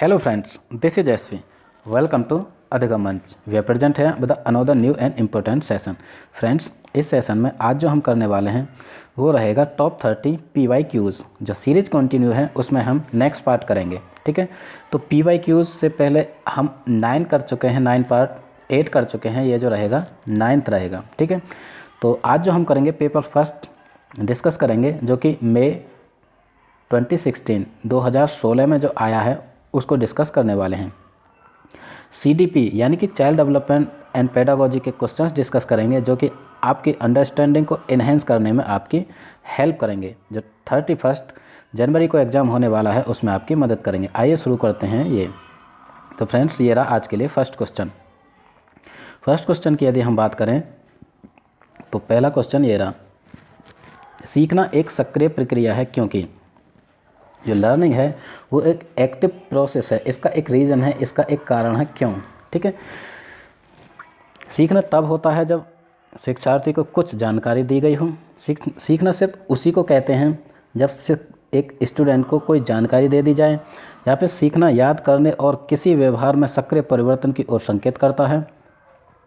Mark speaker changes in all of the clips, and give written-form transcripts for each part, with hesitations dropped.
Speaker 1: Hello friends, this is SV. Welcome to अधिगम मंच. We are present here with another new and important session. Friends, इस session में आज जो हम करने वाले हैं वो रहेगा टॉप 30 PYQs. जो सीरीज कंटिन्यू है उसमें हम नेक्स्ट पार्ट करेंगे. ठीक है, तो PYQs से पहले हम 9 कर चुके हैं, 9 पार्ट 8 कर चुके हैं. ये जो रहेगा 9th रहेगा. ठीक है, तो आज जो हम करेंगे पेपर फर्स्ट डिस्कस करेंगे जो कि मई 2016 में जो आया है उसको डिस्कस करने वाले हैं. CDP यानी कि चाइल्ड डेवलपमेंट एंड पेडागोजी के क्वेश्चंस डिस्कस करेंगे जो कि आपकी अंडरस्टैंडिंग को इन्हेंस करने में आपकी हेल्प करेंगे. जो 31 जनवरी को एग्ज़ाम होने वाला है उसमें आपकी मदद करेंगे. आइए शुरू करते हैं ये. तो फ्रेंड्स, ये रहा आज के लिए फर्स्ट क्वेश्चन. फर्स्ट क्वेश्चन की यदि हम बात करें तो पहला क्वेश्चन ये रहा. सीखना एक सक्रिय प्रक्रिया है क्योंकि जो लर्निंग है वो एक एक्टिव प्रोसेस है. इसका एक रीज़न है, इसका एक कारण है क्यों. ठीक है, सीखना तब होता है जब शिक्षार्थी को कुछ जानकारी दी गई हो. सीखना सिर्फ उसी को कहते हैं जब सिर्फ एक स्टूडेंट को कोई जानकारी दे दी जाए. या फिर सीखना याद करने और किसी व्यवहार में सक्रिय परिवर्तन की ओर संकेत करता है.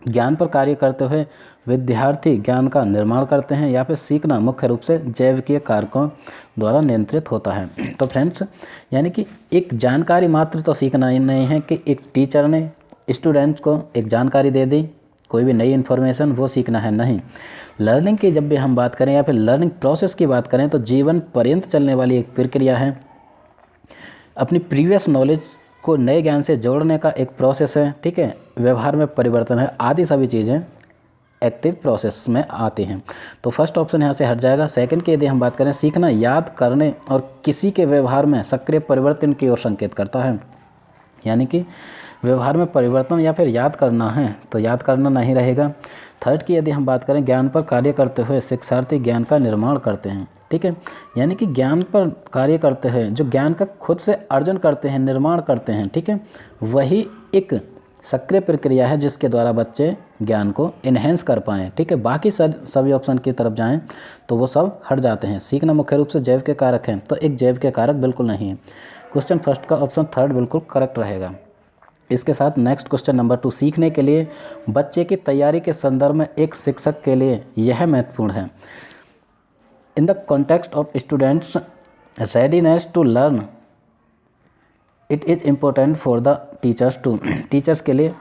Speaker 1: ज्ञान पर कार्य करते हुए विद्यार्थी ज्ञान का निर्माण करते हैं. या फिर सीखना मुख्य रूप से जैविकीय कारकों द्वारा नियंत्रित होता है. तो फ्रेंड्स, यानी कि एक जानकारी मात्र तो सीखना ही नहीं है कि एक टीचर ने स्टूडेंट्स को एक जानकारी दे दी, कोई भी नई इन्फॉर्मेशन, वो सीखना है नहीं. लर्निंग की जब भी हम बात करें या फिर लर्निंग प्रोसेस की बात करें तो जीवन पर्यंत चलने वाली एक प्रक्रिया है. अपनी प्रीवियस नॉलेज को नए ज्ञान से जोड़ने का एक प्रोसेस है. ठीक है, व्यवहार में परिवर्तन है, आदि सभी चीज़ें एक्टिव प्रोसेस में आती हैं. तो फर्स्ट ऑप्शन यहाँ से हट जाएगा. सेकंड की यदि हम बात करें, सीखना याद करने और किसी के व्यवहार में सक्रिय परिवर्तन की ओर संकेत करता है. यानी कि व्यवहार में परिवर्तन या फिर याद करना है तो याद करना नहीं रहेगा. थर्ड की यदि हम बात करें, ज्ञान पर कार्य करते हुए शिक्षार्थी ज्ञान का निर्माण करते हैं. ठीक है, यानी कि ज्ञान पर कार्य करते हैं, जो ज्ञान का खुद से अर्जन करते हैं, निर्माण करते हैं. ठीक है, वही एक सक्रिय प्रक्रिया है जिसके द्वारा बच्चे ज्ञान को इन्हेंस कर पाएँ. ठीक है, बाकी सभी ऑप्शन की तरफ जाएं तो वो सब हट जाते हैं. सीखना मुख्य रूप से जैव के कारक हैं तो एक जैव के कारक बिल्कुल नहीं है. क्वेश्चन फर्स्ट का ऑप्शन थर्ड बिल्कुल करेक्ट रहेगा. इसके साथ नेक्स्ट क्वेश्चन नंबर 2, सीखने के लिए बच्चे की तैयारी के संदर्भ में एक शिक्षक के लिए यह महत्वपूर्ण है. In the context of students readiness to learn it is important for the teachers to. Teachers के लिए,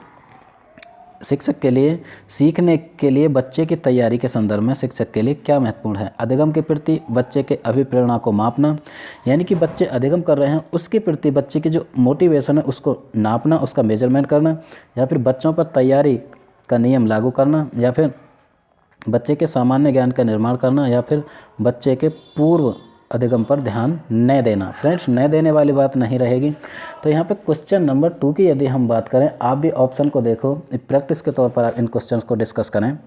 Speaker 1: शिक्षक के लिए सीखने के लिए बच्चे की तैयारी के संदर्भ में शिक्षक के लिए क्या महत्वपूर्ण है. अधिगम के प्रति बच्चे के अभिप्रेरणा को मापना, यानी कि बच्चे अधिगम कर रहे हैं उसके प्रति बच्चे की जो मोटिवेशन है उसको नापना, उसका मेजरमेंट करना. या फिर बच्चों पर तैयारी का नियम लागू करना. या फिर बच्चे के सामान्य ज्ञान का निर्माण करना. या फिर बच्चे के पूर्व अधिगम पर ध्यान न देना. फ्रेंड्स, न देने वाली बात नहीं रहेगी. तो यहाँ पे क्वेश्चन नंबर 2 की यदि हम बात करें, आप भी ऑप्शन को देखो, प्रैक्टिस के तौर पर आप इन क्वेश्चंस को डिस्कस करें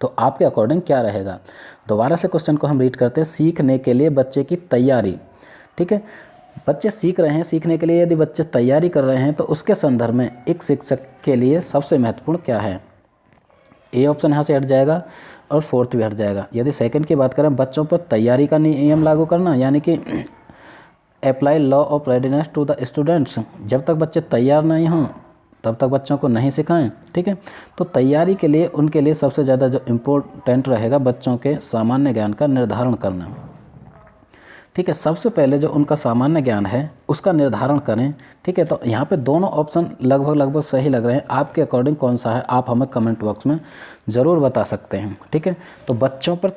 Speaker 1: तो आपके अकॉर्डिंग क्या रहेगा. दोबारा से क्वेश्चन को हम रीड करते हैं. सीखने के लिए बच्चे की तैयारी. ठीक है, बच्चे सीख रहे हैं, सीखने के लिए यदि बच्चे तैयारी कर रहे हैं तो उसके संदर्भ में एक शिक्षक के लिए सबसे महत्वपूर्ण क्या है. ए ऑप्शन यहाँ से हट जाएगा और फोर्थ भी हट जाएगा. यदि सेकंड की बात करें, बच्चों पर तैयारी का नियम लागू करना, यानी कि apply law of readiness to the students. जब तक बच्चे तैयार नहीं हों तब तक बच्चों को नहीं सिखाएं. ठीक है, तो तैयारी के लिए उनके लिए सबसे ज़्यादा जो इम्पोर्टेंट रहेगा बच्चों के सामान्य ज्ञान का निर्धारण करना. ठीक है, सबसे पहले जो उनका सामान्य ज्ञान है उसका निर्धारण करें. ठीक है, तो यहाँ पे दोनों ऑप्शन लगभग सही लग रहे हैं. आपके अकॉर्डिंग कौन सा है आप हमें कमेंट बॉक्स में ज़रूर बता सकते हैं. ठीक है, तो बच्चों पर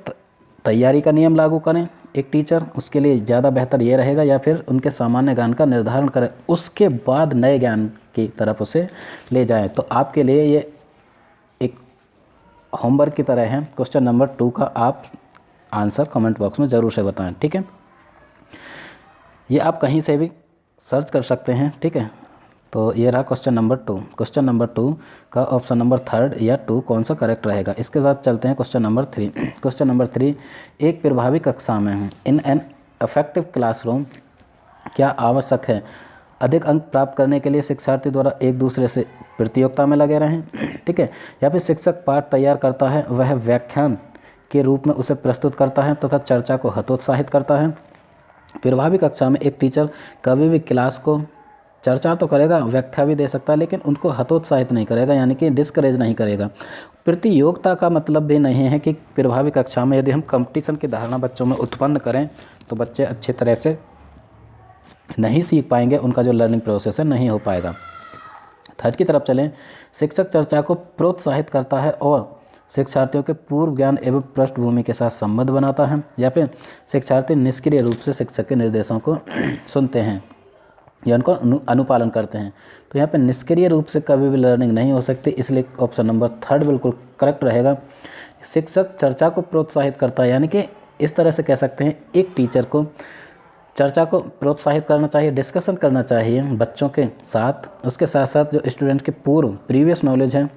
Speaker 1: तैयारी का नियम लागू करें एक टीचर, उसके लिए ज़्यादा बेहतर ये रहेगा. या फिर उनके सामान्य ज्ञान का निर्धारण करें, उसके बाद नए ज्ञान की तरफ उसे ले जाएँ. तो आपके लिए ये एक होमवर्क की तरह है. क्वेश्चन नंबर 2 का आप आंसर कमेंट बॉक्स में ज़रूर से बताएँ. ठीक है, ये आप कहीं से भी सर्च कर सकते हैं. ठीक है, तो ये रहा क्वेश्चन नंबर 2. क्वेश्चन नंबर 2 का ऑप्शन नंबर थर्ड या 2 कौन सा करेक्ट रहेगा. इसके साथ चलते हैं क्वेश्चन नंबर 3. क्वेश्चन नंबर 3, एक प्रभावी कक्षा में इन एन इफेक्टिव क्लासरूम क्या आवश्यक है. अधिक अंक प्राप्त करने के लिए शिक्षार्थी द्वारा एक दूसरे से प्रतियोगिता में लगे रहें. ठीक है, या फिर शिक्षक पाठ तैयार करता है, वह व्याख्यान के रूप में उसे प्रस्तुत करता है तथा चर्चा को हतोत्साहित करता है. प्रभावी कक्षा में एक टीचर कभी भी क्लास को चर्चा तो करेगा, व्याख्या भी दे सकता है, लेकिन उनको हतोत्साहित नहीं करेगा, यानी कि डिस्करेज नहीं करेगा। प्रतियोगिता का मतलब भी नहीं है कि प्रभावी कक्षा में यदि हम कंपटीशन की धारणा बच्चों में उत्पन्न करें तो बच्चे अच्छी तरह से नहीं सीख पाएंगे, उनका जो लर्निंग प्रोसेस है नहीं हो पाएगा। थर्ड की तरफ चलें, शिक्षक चर्चा को प्रोत्साहित करता है और शिक्षार्थियों के पूर्व ज्ञान एवं पृष्ठभूमि के साथ संबंध बनाता है, या फिर शिक्षार्थी निष्क्रिय रूप से शिक्षक के निर्देशों को सुनते हैं या उनको अनुपालन करते हैं। तो यहाँ पे निष्क्रिय रूप से कभी भी लर्निंग नहीं हो सकती, इसलिए ऑप्शन नंबर थर्ड बिल्कुल करेक्ट रहेगा। शिक्षक चर्चा को प्रोत्साहित करता है, यानी कि इस तरह से कह सकते हैं एक टीचर को चर्चा को प्रोत्साहित करना चाहिए, डिस्कशन करना चाहिए बच्चों के साथ, उसके साथ साथ जो स्टूडेंट के पूर्व प्रीवियस नॉलेज है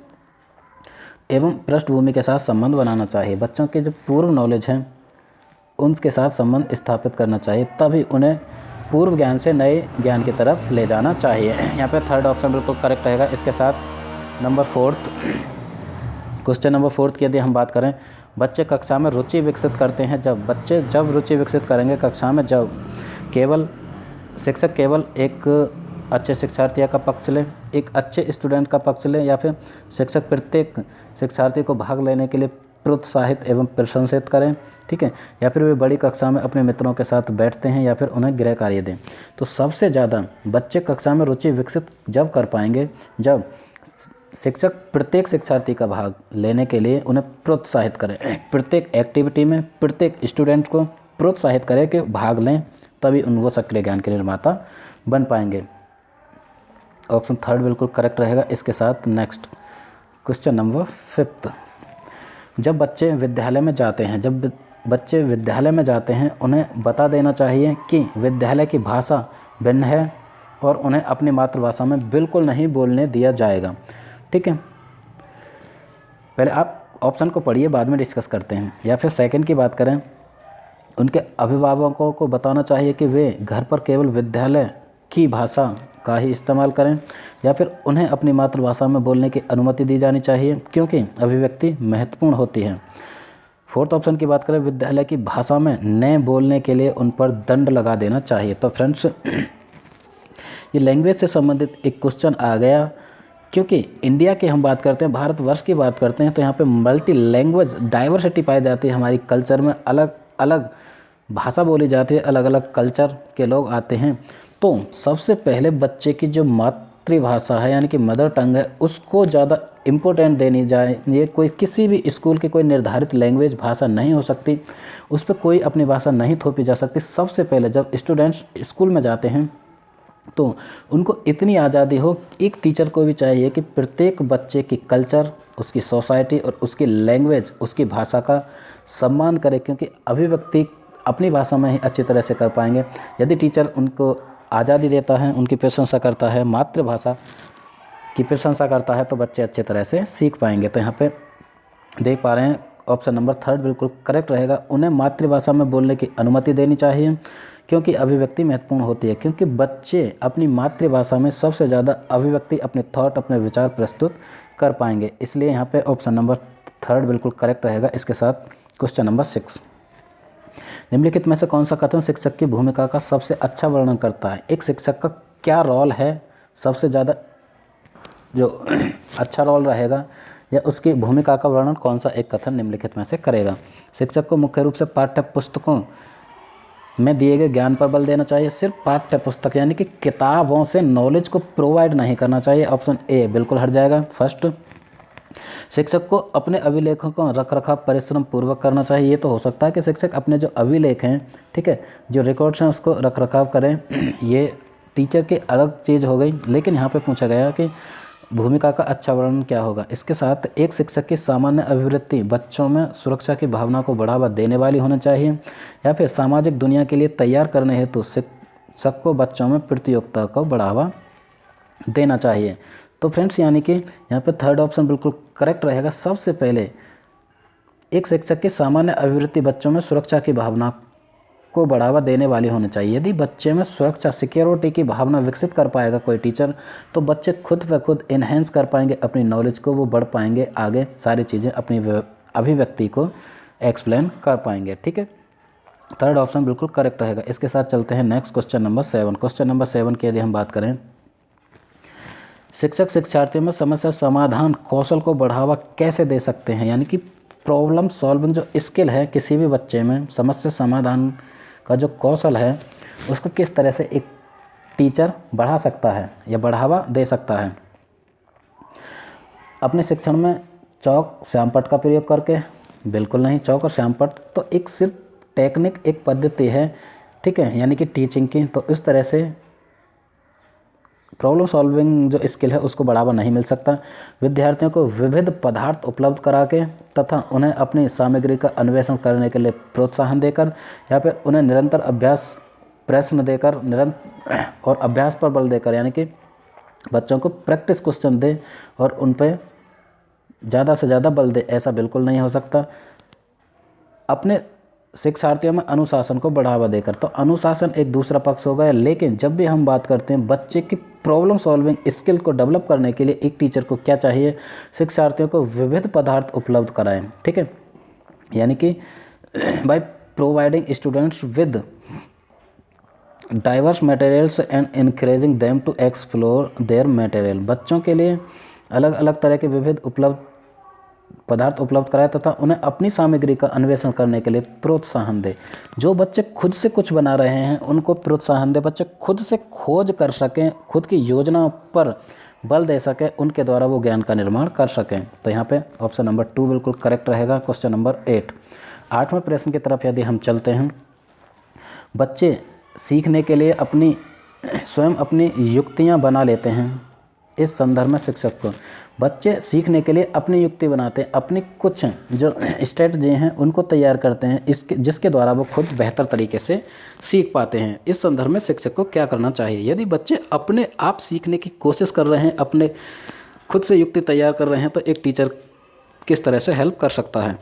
Speaker 1: एवं पृष्ठभूमि के साथ संबंध बनाना चाहिए। बच्चों के जो पूर्व नॉलेज हैं उनके साथ संबंध स्थापित करना चाहिए, तभी उन्हें पूर्व ज्ञान से नए ज्ञान की तरफ ले जाना चाहिए। यहाँ पे थर्ड ऑप्शन बिल्कुल करेक्ट रहेगा। इसके साथ number fourth, question number fourth की यदि हम बात करें, बच्चे कक्षा में रुचि विकसित करते हैं जब रुचि विकसित करेंगे कक्षा में, जब शिक्षक केवल एक अच्छे शिक्षार्थी का पक्ष ले, एक अच्छे स्टूडेंट का पक्ष ले, या फिर शिक्षक प्रत्येक शिक्षार्थी को भाग लेने के लिए प्रोत्साहित एवं प्रशंसित करें, ठीक है, या फिर वे बड़ी कक्षा में अपने मित्रों के साथ बैठते हैं, या फिर उन्हें गृह कार्य दें। तो सबसे ज़्यादा बच्चे कक्षा में रुचि विकसित जब कर पाएंगे जब शिक्षक प्रत्येक शिक्षार्थी का भाग लेने के लिए उन्हें प्रोत्साहित करें, प्रत्येक एक्टिविटी में प्रत्येक स्टूडेंट को प्रोत्साहित करें कि भाग लें, तभी वो सक्रिय ज्ञान के निर्माता बन पाएंगे। ऑप्शन थर्ड बिल्कुल करेक्ट रहेगा। इसके साथ नेक्स्ट क्वेश्चन नंबर फिफ्थ, जब बच्चे विद्यालय में जाते हैं उन्हें बता देना चाहिए कि विद्यालय की भाषा भिन्न है और उन्हें अपनी मातृभाषा में बिल्कुल नहीं बोलने दिया जाएगा, ठीक है। पहले आप ऑप्शन को पढ़िए, बाद में डिस्कस करते हैं। या फिर सेकंड की बात करें, उनके अभिभावकों को बताना चाहिए कि वे घर पर केवल विद्यालय की भाषा का ही इस्तेमाल करें, या फिर उन्हें अपनी मातृभाषा में बोलने की अनुमति दी जानी चाहिए क्योंकि अभिव्यक्ति महत्वपूर्ण होती है। फोर्थ ऑप्शन की बात करें, विद्यालय की भाषा में न बोलने के लिए उन पर दंड लगा देना चाहिए। तो फ्रेंड्स, ये लैंग्वेज से संबंधित एक क्वेश्चन आ गया, क्योंकि इंडिया की हम बात करते हैं, भारतवर्ष की बात करते हैं, तो यहाँ पे मल्टी लैंग्वेज डाइवर्सिटी पाई जाती है। हमारी कल्चर में अलग अलग भाषा बोली जाती है, अलग अलग कल्चर के लोग आते हैं। तो सबसे पहले बच्चे की जो मातृभाषा है यानी कि मदर टंग है, उसको ज़्यादा इम्पोर्टेंट देनी जाए। ये कोई किसी भी स्कूल की कोई निर्धारित लैंग्वेज भाषा नहीं हो सकती, उस पर कोई अपनी भाषा नहीं थोपी जा सकती। सबसे पहले जब स्टूडेंट्स स्कूल में जाते हैं तो उनको इतनी आज़ादी हो, एक टीचर को भी चाहिए कि प्रत्येक बच्चे की कल्चर, उसकी सोसाइटी और उसकी लैंग्वेज, उसकी भाषा का सम्मान करे, क्योंकि अभिव्यक्ति अपनी भाषा में ही अच्छी तरह से कर पाएंगे। यदि टीचर उनको आज़ादी देता है, उनकी प्रशंसा करता है, मातृभाषा की प्रशंसा करता है, तो बच्चे अच्छे तरह से सीख पाएंगे। तो यहाँ पे देख पा रहे हैं ऑप्शन नंबर थर्ड बिल्कुल करेक्ट रहेगा। उन्हें मातृभाषा में बोलने की अनुमति देनी चाहिए क्योंकि अभिव्यक्ति महत्वपूर्ण होती है, क्योंकि बच्चे अपनी मातृभाषा में सबसे ज़्यादा अभिव्यक्ति, अपने थॉट, अपने विचार प्रस्तुत कर पाएंगे। इसलिए यहाँ पे ऑप्शन नंबर थर्ड बिल्कुल करेक्ट रहेगा। इसके साथ क्वेश्चन नंबर 6, निम्नलिखित में से कौन सा कथन शिक्षक की भूमिका का सबसे अच्छा वर्णन करता है? एक शिक्षक का क्या रोल है, सबसे ज़्यादा जो अच्छा रोल रहेगा, या उसकी भूमिका का वर्णन कौन सा एक कथन निम्नलिखित में से करेगा? शिक्षक को मुख्य रूप से पाठ्य पुस्तकों में दिए गए ज्ञान पर बल देना चाहिए। सिर्फ पाठ्य पुस्तक यानी कि किताबों से नॉलेज को प्रोवाइड नहीं करना चाहिए। ऑप्शन ए बिल्कुल हट जाएगा। फर्स्ट, शिक्षक को अपने अभिलेखों का रखरखाव परिश्रम पूर्वक करना चाहिए। ये तो हो सकता है कि शिक्षक अपने जो अभिलेख हैं, ठीक है, जो रिकॉर्ड्स हैं, उसको रखरखाव करें। ये टीचर की अलग चीज़ हो गई, लेकिन यहाँ पे पूछा गया कि भूमिका का अच्छा वर्णन क्या होगा। इसके साथ एक शिक्षक की सामान्य अभिवृत्ति बच्चों में सुरक्षा की भावना को बढ़ावा देने वाली होनी चाहिए, या फिर सामाजिक दुनिया के लिए तैयार करने हेतु शिक्षक को बच्चों में प्रतियोगिता को बढ़ावा देना चाहिए। तो फ्रेंड्स, यानी कि यहाँ पे थर्ड ऑप्शन बिल्कुल करेक्ट रहेगा। सबसे पहले एक शिक्षक की सामान्य अभिवृत्ति बच्चों में सुरक्षा की भावना को बढ़ावा देने वाली होनी चाहिए। यदि बच्चे में सुरक्षा, सिक्योरिटी की भावना विकसित कर पाएगा कोई टीचर, तो बच्चे खुद ब खुद इन्हेंस कर पाएंगे अपनी नॉलेज को, वो बढ़ पाएंगे आगे, सारी चीज़ें अपनी अभिव्यक्ति को एक्सप्लेन कर पाएंगे, ठीक है। थर्ड ऑप्शन बिल्कुल करेक्ट रहेगा। इसके साथ चलते हैं next question number 7। Question number 7 की यदि हम बात करें, शिक्षक शिक्षार्थियों में समस्या समाधान कौशल को बढ़ावा कैसे दे सकते हैं, यानी कि प्रॉब्लम सॉल्विंग जो स्किल है किसी भी बच्चे में, समस्या समाधान का जो कौशल है उसको किस तरह से एक टीचर बढ़ा सकता है या बढ़ावा दे सकता है। अपने शिक्षण में चौक श्यामपट्ट का प्रयोग करके? बिल्कुल नहीं। चौक और श्यामपट्ट तो एक सिर्फ टेक्निक, एक पद्धति है, ठीक है, यानी कि टीचिंग की। तो इस तरह से प्रॉब्लम सॉल्विंग जो स्किल है उसको बढ़ावा नहीं मिल सकता। विद्यार्थियों को विविध पदार्थ उपलब्ध करा के तथा उन्हें अपनी सामग्री का अन्वेषण करने के लिए प्रोत्साहन देकर या फिर उन्हें निरंतर अभ्यास प्रश्न देकर और अभ्यास पर बल देकर, यानी कि बच्चों को प्रैक्टिस क्वेश्चन दे और उन पर ज़्यादा से ज़्यादा बल दे, ऐसा बिल्कुल नहीं हो सकता। अपने शिक्षार्थियों में अनुशासन को बढ़ावा देकर, तो अनुशासन एक दूसरा पक्ष हो गया। लेकिन जब भी हम बात करते हैं बच्चे की प्रॉब्लम सॉल्विंग स्किल को डेवलप करने के लिए एक टीचर को क्या चाहिए? शिक्षार्थियों को विविध पदार्थ उपलब्ध कराएं, ठीक है, यानी कि by providing students with diverse materials and encouraging them to explore their material. बच्चों के लिए अलग अलग तरह के विविध पदार्थ उपलब्ध कराए तथा उन्हें अपनी सामग्री का अन्वेषण करने के लिए प्रोत्साहन दे। जो बच्चे खुद से कुछ बना रहे हैं उनको प्रोत्साहन दे, बच्चे खुद से खोज कर सकें, खुद की योजना पर बल दे सकें, उनके द्वारा वो ज्ञान का निर्माण कर सकें। तो यहाँ पे ऑप्शन नंबर 2 बिल्कुल करेक्ट रहेगा। क्वेश्चन नंबर 8, 8वें प्रश्न की तरफ यदि हम चलते हैं, बच्चे सीखने के लिए स्वयं अपनी युक्तियाँ बना लेते हैं। इस संदर्भ में शिक्षक को, बच्चे सीखने के लिए अपनी युक्ति बनाते हैं, अपनी कुछ जो स्ट्रेटजी हैं उनको तैयार करते हैं, जिसके द्वारा वो खुद बेहतर तरीके से सीख पाते हैं। इस संदर्भ में शिक्षक को क्या करना चाहिए? यदि बच्चे अपने आप सीखने की कोशिश कर रहे हैं, अपने खुद से युक्ति तैयार कर रहे हैं, तो एक टीचर किस तरह से हेल्प कर सकता है?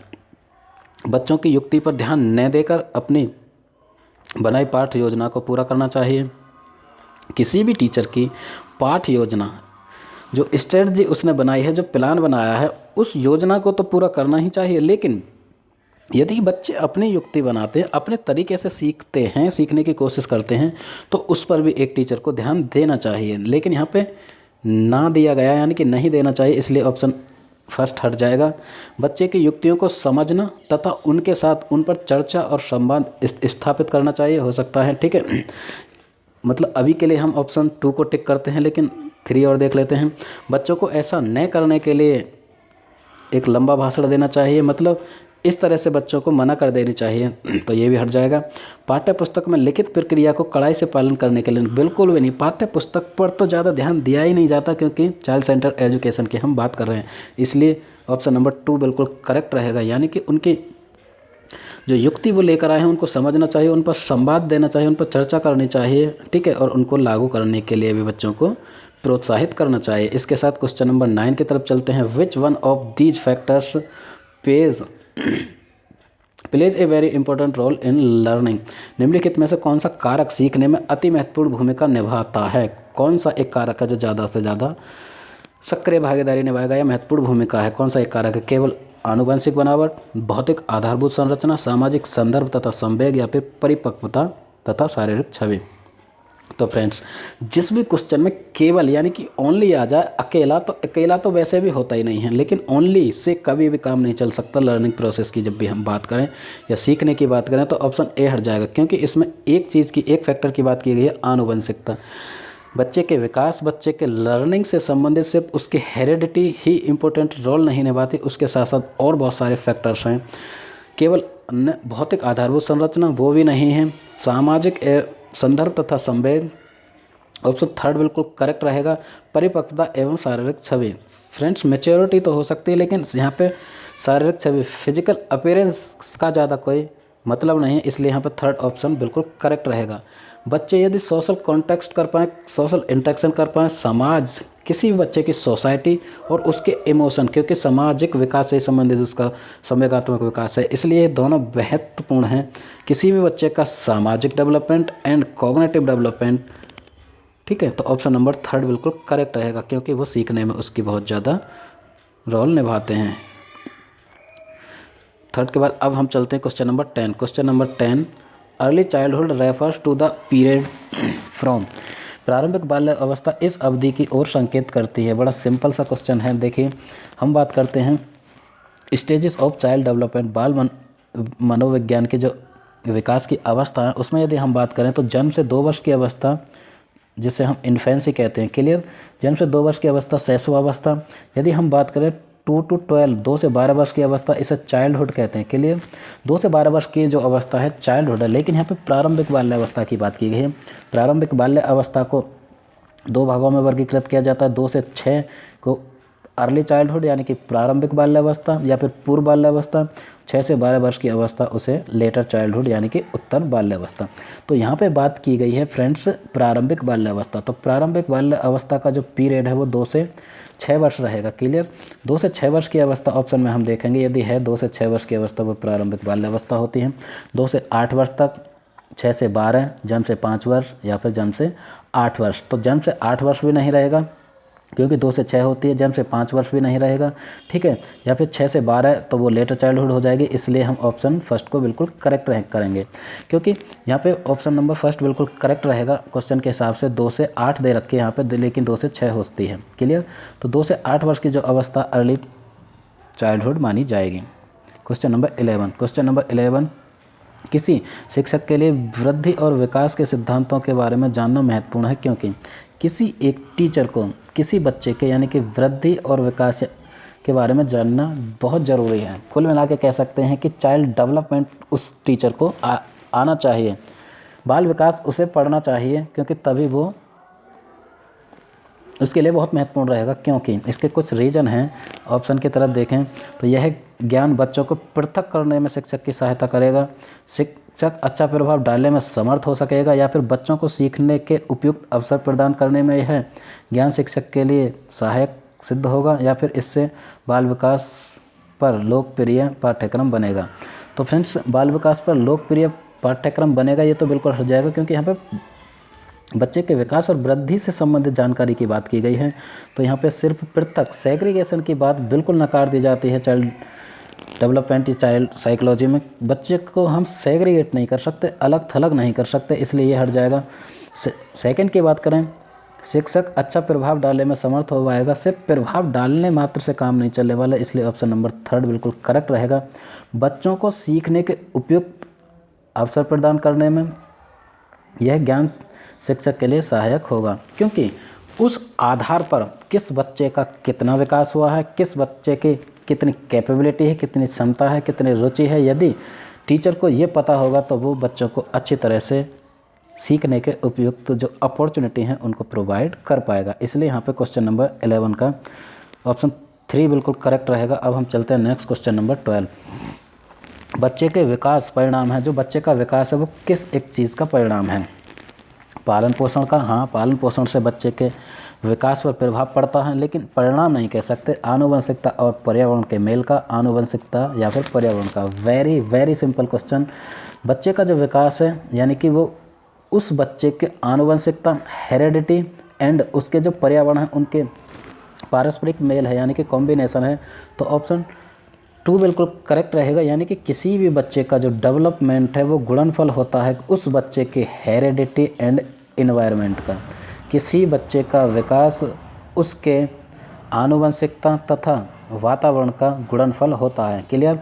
Speaker 1: बच्चों की युक्ति पर ध्यान न देकर अपनी बनाई पाठ योजना को पूरा करना चाहिए। किसी भी टीचर की पाठ योजना, जो स्ट्रेटजी उसने बनाई है, जो प्लान बनाया है, उस योजना को तो पूरा करना ही चाहिए। लेकिन यदि बच्चे अपनी युक्ति बनाते हैं, अपने तरीके से सीखते हैं, सीखने की कोशिश करते हैं, तो उस पर भी एक टीचर को ध्यान देना चाहिए। लेकिन यहाँ पे ना दिया गया, यानी कि नहीं देना चाहिए, इसलिए ऑप्शन फर्स्ट हट जाएगा। बच्चे की युक्तियों को समझना तथा उनके साथ उन पर चर्चा और संवाद स्थापित करना चाहिए, हो सकता है, ठीक है। मतलब अभी के लिए हम ऑप्शन 2 को टिक करते हैं, लेकिन 3 और देख लेते हैं। बच्चों को ऐसा न करने के लिए एक लंबा भाषण देना चाहिए, मतलब इस तरह से बच्चों को मना कर देनी चाहिए, तो ये भी हट जाएगा। पाठ्य पुस्तक में लिखित प्रक्रिया को कड़ाई से पालन करने के लिए बिल्कुल भी नहीं। पाठ्य पुस्तक पर तो ज़्यादा ध्यान दिया ही नहीं जाता, क्योंकि चाइल्ड सेंटर एजुकेशन की हम बात कर रहे हैं, इसलिए ऑप्शन नंबर 2 बिल्कुल करेक्ट रहेगा। यानी कि उनकी जो युक्ति वो लेकर आए हैं उनको समझना चाहिए, उन पर संवाद देना चाहिए, उन पर चर्चा करनी चाहिए, ठीक है, और उनको लागू करने के लिए भी बच्चों को प्रोत्साहित करना चाहिए। इसके साथ क्वेश्चन नंबर 9 की तरफ चलते हैं। Which one of these factors plays a very important role in learning. निम्नलिखित में से कौन सा कारक सीखने में अति महत्वपूर्ण भूमिका निभाता है? कौन सा एक कारक है जो ज़्यादा से ज़्यादा सक्रिय भागीदारी निभाएगा या महत्वपूर्ण भूमिका है? कौन सा एक कारक है? केवल आनुवंशिक बनावट, भौतिक आधारभूत संरचना, सामाजिक संदर्भ तथा संवेग, या फिर परिपक्वता तथा शारीरिक छवि। तो फ्रेंड्स, जिस भी क्वेश्चन में केवल यानी कि ओनली आ जाए, अकेला तो वैसे भी होता ही नहीं है, लेकिन ओनली से कभी भी काम नहीं चल सकता। लर्निंग प्रोसेस की जब भी हम बात करें या सीखने की बात करें तो ऑप्शन ए हट जाएगा, क्योंकि इसमें एक चीज़ की, एक फैक्टर की बात की गई है, आनुवंशिकता। बच्चे के विकास, बच्चे के लर्निंग से संबंधित सिर्फ उसकी हेरिडिटी ही इम्पोर्टेंट रोल नहीं निभाती, उसके साथ साथ और बहुत सारे फैक्टर्स हैं। केवल भौतिक आधारभूत संरचना वो भी नहीं है, सामाजिक संदर्भ तथा संवेग, ऑप्शन 3 बिल्कुल करेक्ट रहेगा। परिपक्वता एवं शारीरिक छवि। फ्रेंड्स, मैच्योरिटी तो हो सकती है, लेकिन यहाँ पे शारीरिक छवि, फिजिकल अपीयरेंस का ज़्यादा कोई मतलब नहीं है, इसलिए यहाँ पे 3rd ऑप्शन बिल्कुल करेक्ट रहेगा। बच्चे यदि सोशल कॉन्टेक्स्ट कर पाएँ, सोशल इंटरेक्शन कर पाएँ, समाज, किसी भी बच्चे की सोसाइटी और उसके इमोशन, क्योंकि सामाजिक विकास से संबंधित उसका संवेगात्मक विकास है, इसलिए ये दोनों महत्वपूर्ण हैं। किसी भी बच्चे का सामाजिक डेवलपमेंट एंड कॉग्निटिव डेवलपमेंट, ठीक है, तो ऑप्शन नंबर 3 बिल्कुल करेक्ट रहेगा, क्योंकि वो सीखने में उसकी बहुत ज़्यादा रोल निभाते हैं। 3rd के बाद अब हम चलते हैं question number 10। Question number 10, early childhood refers to the period from प्रारंभिक बाल्य अवस्था इस अवधि की ओर संकेत करती है। बड़ा सिंपल सा क्वेश्चन है। देखिए हम बात करते हैं स्टेजेस ऑफ चाइल्ड डेवलपमेंट, मनोविज्ञान के जो विकास की अवस्था है उसमें यदि हम बात करें तो जन्म से 2 वर्ष की अवस्था जिसे हम इन्फेंसी कहते हैं, क्लियर। जन्म से 2 वर्ष की अवस्था शैशवावस्था। यदि हम बात करें 2 to 12, 2 से 12 वर्ष की अवस्था, इसे चाइल्डहुड कहते हैं, क्लियर। 2 से 12 वर्ष की जो अवस्था है चाइल्डहुड है, लेकिन यहाँ पे प्रारंभिक बाल्य अवस्था की बात की गई है। प्रारंभिक बाल्य अवस्था को 2 भागों में वर्गीकृत किया जाता है। 2 से 6 को अर्ली चाइल्डहुड यानी कि प्रारंभिक बाल्यावस्था या फिर पूर्व बाल्यावस्था। 6 से 12 वर्ष की अवस्था उसे लेटर चाइल्डहुड यानी कि उत्तर बाल्यावस्था। तो यहाँ पे बात की गई है फ्रेंड्स प्रारंभिक बाल्यावस्था। तो प्रारंभिक बाल्य अवस्था का जो पीरियड है वो 2 से 6 वर्ष रहेगा, क्लियर। 2 से 6 वर्ष की अवस्था ऑप्शन में हम देखेंगे, यदि है 2 से 6 वर्ष की अवस्था वो प्रारंभिक बाल्यावस्था होती है। 2 से 8 वर्ष तक, 6 से 12, जन्म से 5 वर्ष या फिर जन्म से 8 वर्ष। तो जन्म से 8 वर्ष भी नहीं रहेगा क्योंकि 2 से 6 होती है, जन्म से 5 वर्ष भी नहीं रहेगा, ठीक है। या फिर 6 से 12 तो वो लेटर चाइल्डहुड हो जाएगी, इसलिए हम ऑप्शन फर्स्ट को बिल्कुल करेक्ट करेंगे क्योंकि यहाँ पे ऑप्शन नंबर फर्स्ट बिल्कुल करेक्ट रहेगा। क्वेश्चन के हिसाब से 2 से 8 दे रखी है यहाँ पे, लेकिन 2 से 6 होती है, क्लियर। तो 2 से 8 वर्ष की जो अवस्था अर्ली चाइल्डहुड मानी जाएगी। क्वेश्चन नंबर 11 किसी शिक्षक के लिए वृद्धि और विकास के सिद्धांतों के बारे में जानना महत्वपूर्ण है क्योंकि किसी एक टीचर को किसी बच्चे के यानी कि वृद्धि और विकास के बारे में जानना बहुत ज़रूरी है। कुल मिला के कह सकते हैं कि चाइल्ड डेवलपमेंट उस टीचर को आना चाहिए, बाल विकास उसे पढ़ना चाहिए क्योंकि तभी वो उसके लिए बहुत महत्वपूर्ण रहेगा। क्योंकि इसके कुछ रीज़न हैं, ऑप्शन की तरफ देखें तो यह ज्ञान बच्चों को पृथक करने में शिक्षक की सहायता करेगा, शिक्षक अच्छा प्रभाव डालने में समर्थ हो सकेगा, या फिर बच्चों को सीखने के उपयुक्त अवसर प्रदान करने में यह ज्ञान शिक्षक के लिए सहायक सिद्ध होगा, या फिर इससे बाल विकास पर लोकप्रिय पाठ्यक्रम बनेगा। तो फ्रेंड्स बाल विकास पर लोकप्रिय पाठ्यक्रम बनेगा ये तो बिल्कुल हो जाएगा क्योंकि यहाँ पे बच्चे के विकास और वृद्धि से संबंधित जानकारी की बात की गई है। तो यहाँ पे सिर्फ पृथक सेग्रीगेशन की बात बिल्कुल नकार दी जाती है। चाइल्ड डेवलपमेंट या चाइल्ड साइकोलॉजी में बच्चे को हम सेग्रीगेट नहीं कर सकते, अलग थलग नहीं कर सकते, इसलिए ये हट जाएगा। सेकंड की बात करें, शिक्षक अच्छा प्रभाव डालने में समर्थ हो पाएगा, सिर्फ प्रभाव डालने मात्र से काम नहीं चलने वाला, इसलिए ऑप्शन नंबर 3 बिल्कुल करेक्ट रहेगा। बच्चों को सीखने के उपयुक्त अवसर प्रदान करने में यह ज्ञान शिक्षक के लिए सहायक होगा क्योंकि उस आधार पर किस बच्चे का कितना विकास हुआ है, किस बच्चे की कितनी कैपेबिलिटी है, कितनी क्षमता है, कितनी रुचि है, यदि टीचर को ये पता होगा तो वो बच्चों को अच्छी तरह से सीखने के उपयुक्त जो अपॉर्चुनिटी हैं उनको प्रोवाइड कर पाएगा। इसलिए यहाँ पे क्वेश्चन नंबर 11 का ऑप्शन 3 बिल्कुल करेक्ट रहेगा। अब हम चलते हैं नेक्स्ट क्वेश्चन नंबर 12। बच्चे के विकास परिणाम है, जो बच्चे का विकास है वो किस एक चीज़ का परिणाम है? पालन पोषण का। हाँ, पालन पोषण से बच्चे के विकास पर प्रभाव पड़ता है, लेकिन परिणाम नहीं कह सकते। आनुवंशिकता और पर्यावरण के मेल का, आनुवंशिकता या फिर पर्यावरण का। Very very simple question. बच्चे का जो विकास है यानी कि वो उस बच्चे के आनुवंशिकता, हेरेडिटी एंड उसके जो पर्यावरण है उनके पारस्परिक मेल है यानी कि कॉम्बिनेशन है। तो ऑप्शन 2 बिल्कुल करेक्ट रहेगा, यानी कि किसी भी बच्चे का जो डेवलपमेंट है वो गुणनफल होता है उस बच्चे के हेरेडिटी एंड इन्वायरमेंट का। किसी बच्चे का विकास उसके आनुवंशिकता तथा वातावरण का गुणनफल होता है, क्लियर।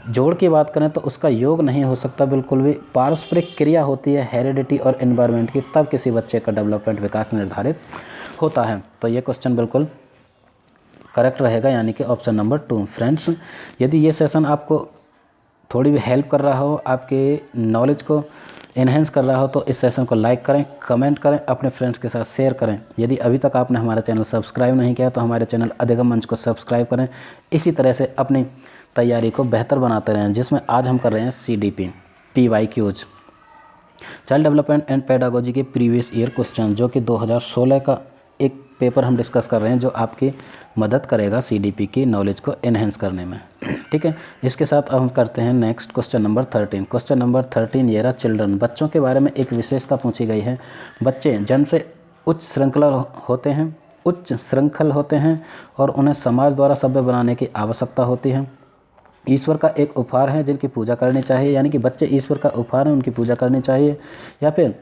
Speaker 1: जोड़ की बात करें तो उसका योग नहीं हो सकता बिल्कुल भी, पारस्परिक क्रिया होती है हेरेडिटी और इन्वायरमेंट की, तब किसी बच्चे का डेवलपमेंट विकास निर्धारित होता है। तो ये क्वेश्चन बिल्कुल करेक्ट रहेगा यानी कि ऑप्शन नंबर 2। फ्रेंड्स यदि ये सेशन आपको थोड़ी भी हेल्प कर रहा हो, आपके नॉलेज को इन्हेंस कर रहा हो, तो इस सेशन को लाइक करें, कमेंट करें, अपने फ्रेंड्स के साथ शेयर करें। यदि अभी तक आपने हमारा चैनल सब्सक्राइब नहीं किया तो हमारे चैनल अधिगम मंच को सब्सक्राइब करें। इसी तरह से अपनी तैयारी को बेहतर बनाते रहें, जिसमें आज हम कर रहे हैं CDP PYQs, child development and pedagogy के प्रीवियस ईयर क्वेश्चन, जो कि 2016 का एक पेपर हम डिस्कस कर रहे हैं, जो आपकी मदद करेगा CDP की नॉलेज को एनहेंस करने में, ठीक है। इसके साथ अब हम करते हैं next question number 13। Question number 13 ये रहा चिल्ड्रन। बच्चों के बारे में एक विशेषता पूछी गई है। बच्चे जन्म से उच्च श्रृंखल होते हैं और उन्हें समाज द्वारा सभ्य बनाने की आवश्यकता होती है। ईश्वर का एक उपहार है जिनकी पूजा करनी चाहिए, यानी कि बच्चे ईश्वर का उपहार है, उनकी पूजा करनी चाहिए। या फिर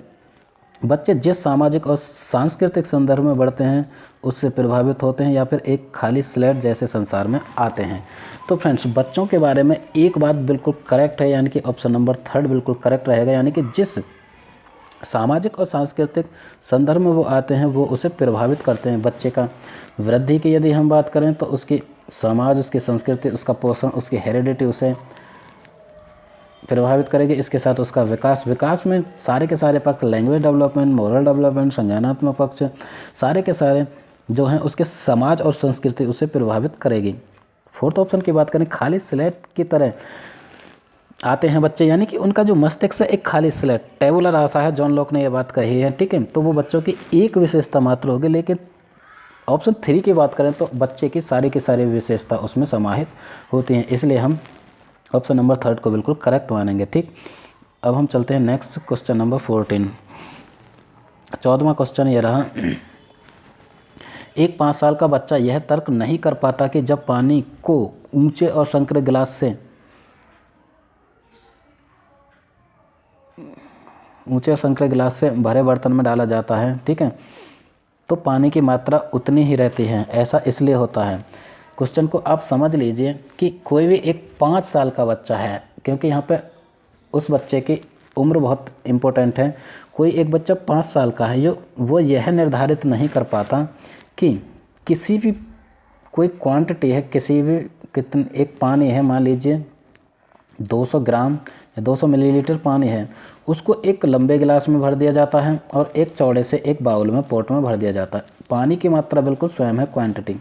Speaker 1: बच्चे जिस सामाजिक और सांस्कृतिक संदर्भ में बढ़ते हैं उससे प्रभावित होते हैं या फिर एक खाली स्लेट जैसे संसार में आते हैं। तो फ्रेंड्स, बच्चों के बारे में एक बात बिल्कुल करेक्ट है, यानी कि ऑप्शन नंबर 3 बिल्कुल करेक्ट रहेगा, यानी कि जिस सामाजिक और सांस्कृतिक संदर्भ में वो आते हैं वो उसे प्रभावित करते हैं। बच्चे का वृद्धि की यदि हम बात करें तो उसकी समाज, उसकी संस्कृति, उसका पोषण, उसकी हेरिडिटी उसे प्रभावित करेगी। इसके साथ उसका विकास में सारे के सारे पक्ष, लैंग्वेज डेवलपमेंट, मोरल डेवलपमेंट, संज्ञानात्मक पक्ष, सारे के सारे जो हैं उसके समाज और संस्कृति उसे प्रभावित करेगी। फोर्थ ऑप्शन की बात करें, खाली स्लेट की तरह आते हैं बच्चे, यानी कि उनका जो मस्तिष्क है एक खाली स्लेट, टेबुलर आशा है, जॉन लॉक ने यह बात कही है, ठीक है। तो वो बच्चों की एक विशेषता मात्र होगी, लेकिन ऑप्शन 3 की बात करें तो बच्चे की सारी विशेषता उसमें समाहित होती हैं, इसलिए हम ऑप्शन नंबर 3 को बिल्कुल करेक्ट मानेंगे, ठीक। अब हम चलते हैं नेक्स्ट क्वेश्चन नंबर 14। 14वां क्वेश्चन ये रहा, एक 5 साल का बच्चा यह तर्क नहीं कर पाता कि जब पानी को ऊंचे और संकरे गिलास से भरे बर्तन में डाला जाता है, ठीक है, तो पानी की मात्रा उतनी ही रहती है। ऐसा इसलिए होता है। क्वेश्चन को आप समझ लीजिए कि कोई भी एक 5 साल का बच्चा है, क्योंकि यहाँ पे उस बच्चे की उम्र बहुत इम्पोर्टेंट है। कोई एक बच्चा 5 साल का है, वो यह निर्धारित नहीं कर पाता कि किसी भी कोई क्वांटिटी है, किसी भी एक पानी है, मान लीजिए 200 ग्राम या 200 मिलीलीटर पानी है, उसको एक लंबे गिलास में भर दिया जाता है और एक चौड़े से एक बाउल में, पोट में भर दिया जाता है। पानी की मात्रा बिल्कुल स्वयं है, क्वांटिटी,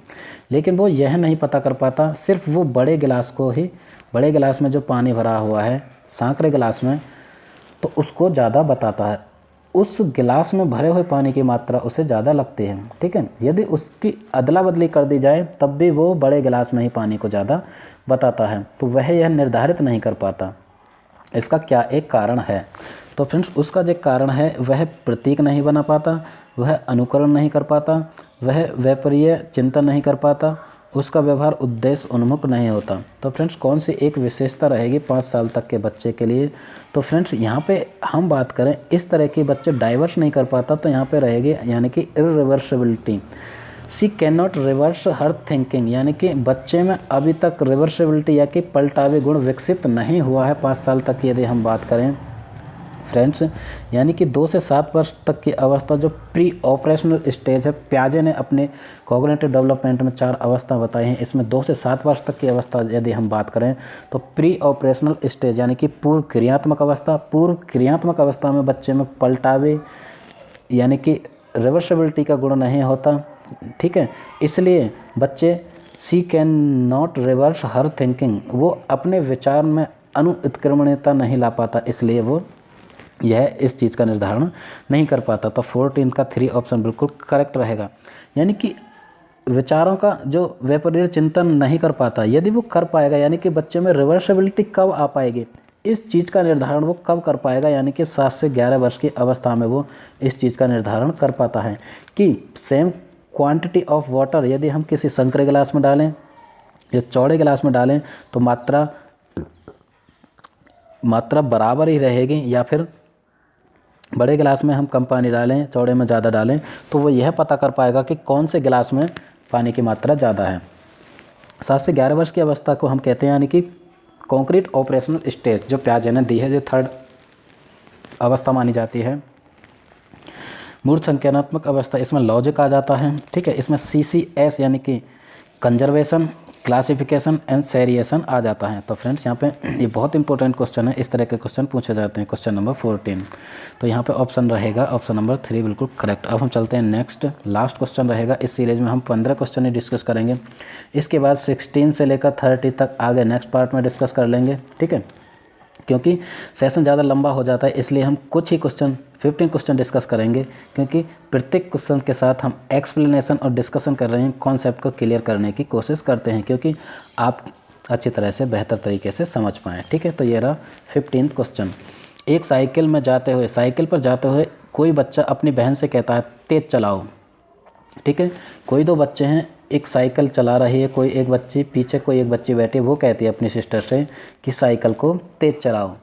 Speaker 1: लेकिन वो यह नहीं पता कर पाता, सिर्फ वो बड़े गिलास में जो पानी भरा हुआ है, सांकरे गिलास में, तो उसको ज़्यादा बताता है। उस गिलास में भरे हुए पानी की मात्रा उसे ज़्यादा लगती है, ठीक है। यदि उसकी अदला बदली कर दी जाए तब भी वो बड़े गिलास में ही पानी को ज़्यादा बताता है, तो वह यह निर्धारित नहीं कर पाता। इसका क्या एक कारण है? तो फ्रेंड्स, उसका जो कारण है वह प्रतीक नहीं बना पाता, वह अनुकरण नहीं कर पाता, वह व्यापारीय चिंतन नहीं कर पाता, उसका व्यवहार उद्देश्य उन्मुख नहीं होता। तो फ्रेंड्स, कौन सी एक विशेषता रहेगी 5 साल तक के बच्चे के लिए? तो फ्रेंड्स, यहाँ पे हम बात करें इस तरह के बच्चे डाइवर्स नहीं कर पाता, तो यहाँ पे रहेगी यानी कि irreversibility. She can not reverse her thinking, यानी कि बच्चे में अभी तक रिवर्सिबिलिटी या कि पलटावे गुण विकसित नहीं हुआ है 5 साल तक यदि हम बात करें फ्रेंड्स। यानी कि 2 से 7 वर्ष तक की अवस्था जो प्री ऑपरेशनल स्टेज है, प्याजे ने अपने कॉग्निटिव डेवलपमेंट में 4 अवस्था बताई हैं, इसमें 2 से 7 वर्ष तक की अवस्था यदि हम बात करें तो प्री ऑपरेशनल स्टेज यानी कि पूर्व क्रियात्मक अवस्था में बच्चे में पलटावे यानी कि रिवर्सिबिलिटी का गुण नहीं होता, ठीक है। इसलिए बच्चे she can not reverse her thinking, वो अपने विचार में अनुत्क्रमणीयता नहीं ला पाता, इसलिए वो यह इस चीज़ का निर्धारण नहीं कर पाता। तो 14 का 3 ऑप्शन बिल्कुल करेक्ट रहेगा। यानी कि विचारों का जो व्यापारीय चिंतन नहीं कर पाता, यदि वो कर पाएगा यानी कि बच्चे में रिवर्सिबिलिटी कब आ पाएगी, इस चीज़ का निर्धारण वो कब कर पाएगा, यानी कि 7 से 11 वर्ष की अवस्था में वो इस चीज़ का निर्धारण कर पाता है कि सेम क्वांटिटी ऑफ वाटर यदि हम किसी संकरे गिलास में डालें या चौड़े गिलास में डालें तो मात्रा बराबर ही रहेगी, या फिर बड़े गिलास में हम कम पानी डालें, चौड़े में ज़्यादा डालें, तो वो यह पता कर पाएगा कि कौन से गिलास में पानी की मात्रा ज़्यादा है। 7 से 11 वर्ष की अवस्था को हम कहते हैं यानी कि कॉन्क्रीट ऑपरेशनल स्टेज, जो प्याजे ने दी है, जो 3rd अवस्था मानी जाती है। मूर्त संज्ञानात्मक अवस्था, इसमें लॉजिक आ जाता है, ठीक है। इसमें CCS यानी कि कंजर्वेशन, क्लासिफिकेशन एंड सेरिएशन आ जाता है। तो फ्रेंड्स, यहाँ पे ये बहुत इंपॉर्टेंट क्वेश्चन है, इस तरह के क्वेश्चन पूछे जाते हैं। क्वेश्चन नंबर 14, तो यहाँ पे ऑप्शन रहेगा ऑप्शन नंबर 3 बिल्कुल करेक्ट। अब हम चलते हैं नेक्स्ट, लास्ट क्वेश्चन रहेगा इस सीरीज में, हम 15 क्वेश्चन ही डिस्कस करेंगे। इसके बाद 16 से लेकर 30 तक आगे नेक्स्ट पार्ट में डिस्कस कर लेंगे, ठीक है। क्योंकि सेशन ज़्यादा लंबा हो जाता है, इसलिए हम कुछ ही 15 क्वेश्चन डिस्कस करेंगे, क्योंकि प्रत्येक क्वेश्चन के साथ हम एक्सप्लेनेशन और डिस्कशन कर रहे हैं, कॉन्सेप्ट को क्लियर करने की कोशिश करते हैं, क्योंकि आप अच्छी तरह से बेहतर तरीके से समझ पाएँ, ठीक है। तो ये रहा 15 क्वेश्चन। एक साइकिल पर जाते हुए कोई बच्चा अपनी बहन से कहता है तेज़ चलाओ, ठीक है। कोई 2 बच्चे हैं, एक साइकिल चला रही है, कोई एक बच्ची बैठी है, वो कहती है अपनी सिस्टर से कि साइकिल को तेज़ चलाओ।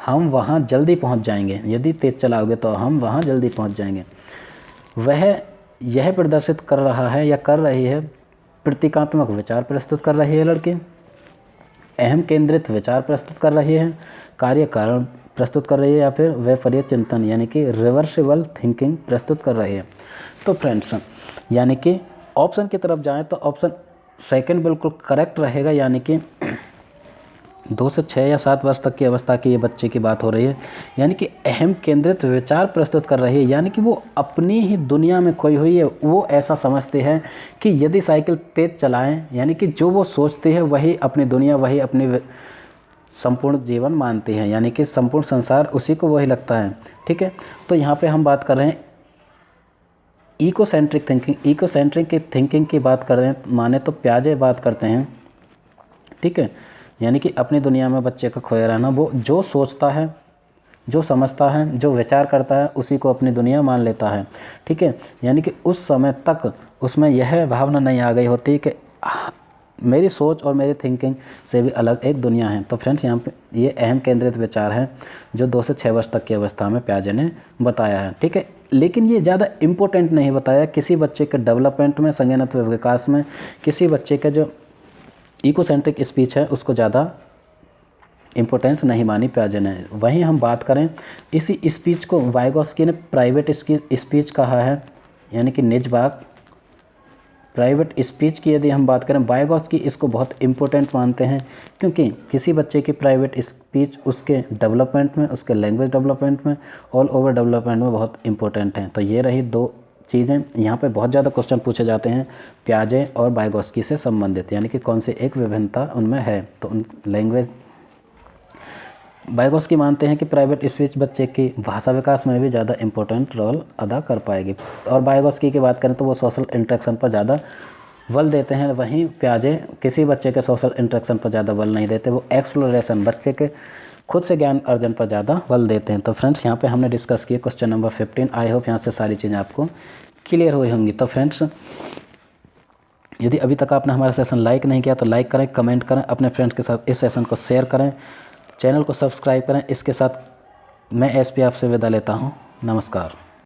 Speaker 1: हम वहाँ जल्दी पहुँच जाएंगे। यदि तेज़ चलाओगे तो हम वहाँ जल्दी पहुँच जाएंगे। वह यह प्रदर्शित कर रहा है या कर रही है, प्रतीकात्मक विचार प्रस्तुत कर रही है लड़की, अहम केंद्रित विचार प्रस्तुत कर रही है, कार्य कारण प्रस्तुत कर रही है, या फिर वैपरीय चिंतन यानी कि रिवर्सिबल थिंकिंग प्रस्तुत कर रही है। तो फ्रेंड्स यानी कि ऑप्शन की तरफ जाएं तो ऑप्शन सेकंड बिल्कुल करेक्ट रहेगा, यानी कि 2 से 6 या 7 वर्ष तक की अवस्था की ये बच्चे की बात हो रही है। यानी कि अहम केंद्रित विचार प्रस्तुत कर रही है, यानी कि वो अपनी ही दुनिया में खोई हुई है। वो ऐसा समझते हैं कि यदि साइकिल तेज़ चलाएं, यानी कि जो वो सोचते हैं वही अपनी दुनिया, वही अपनी संपूर्ण जीवन मानते हैं, यानी कि संपूर्ण संसार उसी को वही लगता है। ठीक है, तो यहाँ पे हम बात कर रहे हैं इकोसेंट्रिक थिंकिंग। इकोसेंट्रिक की थिंकिंग की बात कर रहे हैं माने तो प्याजे बात करते हैं। ठीक है, यानी कि अपनी दुनिया में बच्चे का खोया रहना, वो जो सोचता है, जो समझता है, जो विचार करता है उसी को अपनी दुनिया मान लेता है। ठीक है, यानी कि उस समय तक उसमें यह भावना नहीं आ गई होती कि मेरी सोच और मेरी थिंकिंग से भी अलग एक दुनिया है। तो फ्रेंड्स यहाँ पे ये अहम केंद्रित विचार है जो 2 से 6 वर्ष तक की अवस्था में प्याजे ने बताया है। ठीक है, लेकिन ये ज़्यादा इम्पोर्टेंट नहीं बताया किसी बच्चे के डेवलपमेंट में, संज्ञानात्मक विकास में। किसी बच्चे का जो इकोसेंट्रिक स्पीच है उसको ज़्यादा इम्पोर्टेंस नहीं मानी प्याजे ने। वहीं हम बात करें इसी स्पीच को वाइगोस्की ने प्राइवेट स्पीच कहा है, यानी कि निज बात। प्राइवेट स्पीच की यदि हम बात करें, वाइगोस्की इसको बहुत इम्पोर्टेंट मानते हैं, क्योंकि किसी बच्चे की प्राइवेट स्पीच उसके डेवलपमेंट में, उसके लैंग्वेज डेवलपमेंट में, ऑल ओवर डेवलपमेंट में बहुत इंपॉर्टेंट हैं। तो ये रही 2 चीज़ें। यहाँ पे बहुत ज़्यादा क्वेश्चन पूछे जाते हैं प्याजे और वाइगोस्की से संबंधित, यानी कि कौन से एक विभिन्नता उनमें है। तो उन लैंग्वेज वाइगोस्की मानते हैं कि प्राइवेट स्पीच बच्चे की भाषा विकास में भी ज़्यादा इंपॉर्टेंट रोल अदा कर पाएगी। और वाइगोस्की की बात करें तो वो सोशल इंटरेक्शन पर ज़्यादा बल देते हैं, वहीं प्याजे किसी बच्चे के सोशल इंटरेक्शन पर ज़्यादा बल नहीं देते, वो एक्सप्लोरेशन, बच्चे के खुद से ज्ञान अर्जन पर ज़्यादा बल देते हैं। तो फ्रेंड्स यहाँ पे हमने डिस्कस किया क्वेश्चन नंबर 15। आई होप यहाँ से सारी चीज़ें आपको क्लियर हुई होंगी। तो फ्रेंड्स यदि अभी तक आपने हमारा सेशन लाइक नहीं किया तो लाइक करें, कमेंट करें, अपने फ्रेंड्स के साथ इस सेशन को शेयर करें, चैनल को सब्सक्राइब करें। इसके साथ मैं एसपी आपसे विदा लेता हूँ। नमस्कार।